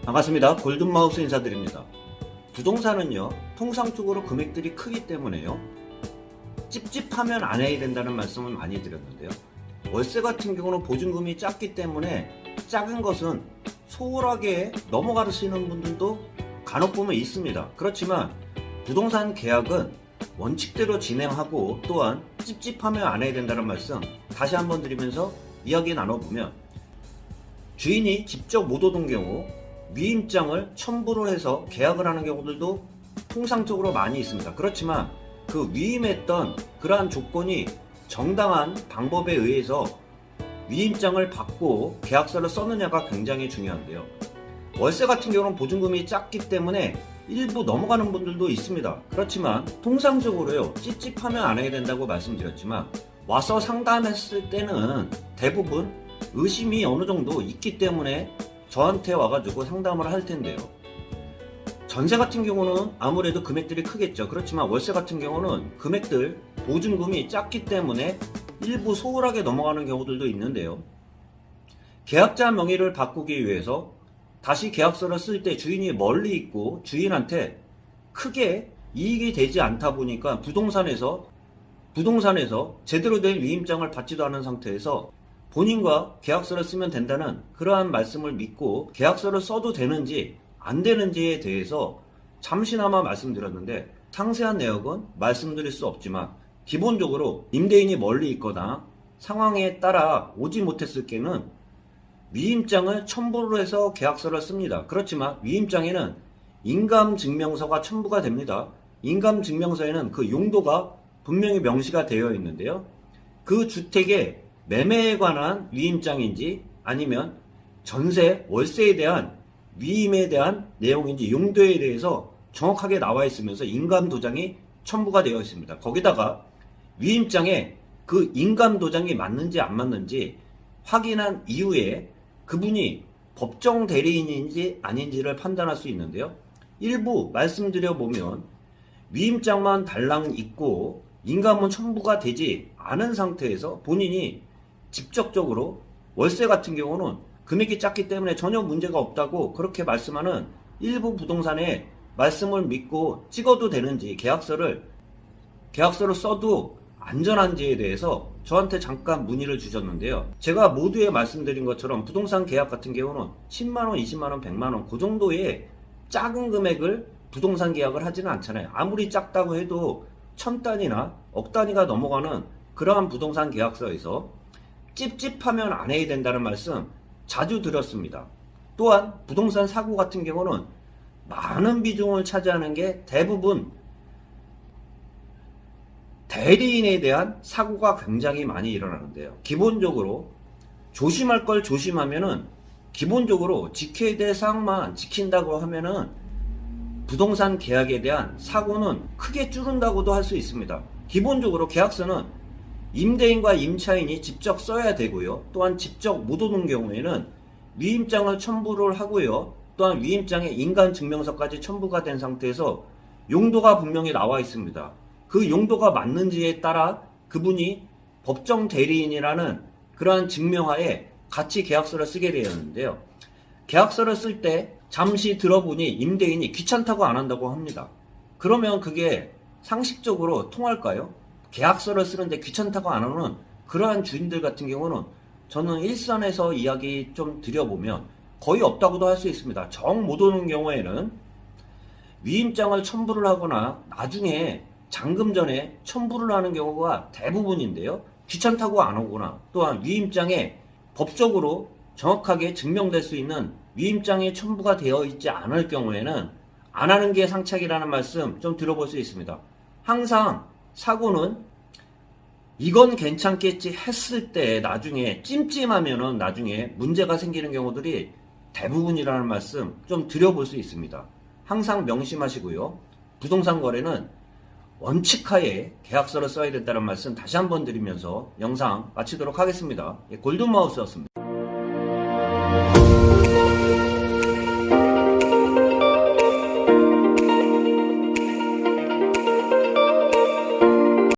반갑습니다. 골든마우스 인사드립니다. 부동산은요, 통상적으로 금액들이 크기 때문에요, 찝찝하면 안 해야 된다는 말씀을 많이 드렸는데요. 월세 같은 경우는 보증금이 작기 때문에 작은 것은 소홀하게 넘어가시는 분들도 간혹 보면 있습니다. 그렇지만 부동산 계약은 원칙대로 진행하고 또한 찝찝하면 안 해야 된다는 말씀 다시 한번 드리면서 이야기 나눠보면, 주인이 직접 못 오던 경우 위임장을 첨부를 해서 계약을 하는 경우들도 통상적으로 많이 있습니다. 그렇지만 그 위임했던 그러한 조건이 정당한 방법에 의해서 위임장을 받고 계약서를 썼느냐가 굉장히 중요한데요. 월세 같은 경우는 보증금이 작기 때문에 일부 넘어가는 분들도 있습니다. 그렇지만 통상적으로요, 찝찝하면 안 해야 된다고 말씀드렸지만 와서 상담했을 때는 대부분 의심이 어느 정도 있기 때문에 저한테 와가지고 상담을 할 텐데요. 전세 같은 경우는 아무래도 금액들이 크겠죠. 그렇지만 월세 같은 경우는 금액들, 보증금이 작기 때문에 일부 소홀하게 넘어가는 경우들도 있는데요. 계약자 명의를 바꾸기 위해서 다시 계약서를 쓸 때 주인이 멀리 있고 주인한테 크게 이익이 되지 않다 보니까 부동산에서 제대로 된 위임장을 받지도 않은 상태에서 본인과 계약서를 쓰면 된다는 그러한 말씀을 믿고 계약서를 써도 되는지 안 되는지에 대해서 잠시나마 말씀드렸는데, 상세한 내역은 말씀드릴 수 없지만 기본적으로 임대인이 멀리 있거나 상황에 따라 오지 못했을 때는 위임장을 첨부를 해서 계약서를 씁니다. 그렇지만 위임장에는 인감증명서가 첨부가 됩니다. 인감증명서에는 그 용도가 분명히 명시가 되어 있는데요. 그 주택의 매매에 관한 위임장인지 아니면 전세, 월세에 대한 위임에 대한 내용인지 용도에 대해서 정확하게 나와 있으면서 인감도장이 첨부가 되어 있습니다. 거기다가 위임장에 그 인감도장이 맞는지 안 맞는지 확인한 이후에 그분이 법정 대리인인지 아닌지를 판단할 수 있는데요. 일부 말씀드려보면 위임장만 달랑 있고 인감은 첨부가 되지 않은 상태에서 본인이 직접적으로 월세 같은 경우는 금액이 작기 때문에 전혀 문제가 없다고 그렇게 말씀하는 일부 부동산의 말씀을 믿고 찍어도 되는지, 계약서를 써도 안전한지에 대해서 저한테 잠깐 문의를 주셨는데요. 제가 모두에 말씀드린 것처럼 부동산 계약 같은 경우는 10만원, 20만원, 100만원 그 정도의 작은 금액을 부동산 계약을 하지는 않잖아요. 아무리 작다고 해도 1000단위나 억 단위가 넘어가는 그러한 부동산 계약서에서 찝찝하면 안 해야 된다는 말씀 자주 드렸습니다. 또한 부동산 사고 같은 경우는 많은 비중을 차지하는 게 대부분 대리인에 대한 사고가 굉장히 많이 일어나는데요. 기본적으로 조심할 걸 조심하면은, 기본적으로 지켜야 될 사항만 지킨다고 하면은 부동산 계약에 대한 사고는 크게 줄은다고도 할 수 있습니다. 기본적으로 계약서는 임대인과 임차인이 직접 써야 되고요. 또한 직접 못 오는 경우에는 위임장을 첨부를 하고요. 또한 위임장에 인감증명서까지 첨부가 된 상태에서 용도가 분명히 나와 있습니다. 그 용도가 맞는지에 따라 그분이 법정 대리인이라는 그러한 증명하에 같이 계약서를 쓰게 되었는데요. 계약서를 쓸 때 잠시 들어보니 임대인이 귀찮다고 안 한다고 합니다. 그러면 그게 상식적으로 통할까요? 계약서를 쓰는데 귀찮다고 안 하는 그러한 주인들 같은 경우는 저는 일선에서 이야기 좀 드려보면 거의 없다고도 할 수 있습니다. 정 못 오는 경우에는 위임장을 첨부를 하거나 나중에 잔금 전에 첨부를 하는 경우가 대부분인데요. 귀찮다고 안 오거나 또한 위임장에 법적으로 정확하게 증명될 수 있는 위임장이 첨부가 되어 있지 않을 경우에는 안 하는 게 상책이라는 말씀 좀 들어볼 수 있습니다. 항상 사고는 이건 괜찮겠지 했을 때 나중에 찜찜하면은 나중에 문제가 생기는 경우들이 대부분이라는 말씀 좀 드려볼 수 있습니다. 항상 명심하시고요. 부동산 거래는 원칙하에 계약서를 써야 된다는 말씀 다시 한번 드리면서 영상 마치도록 하겠습니다. 골든마우스였습니다.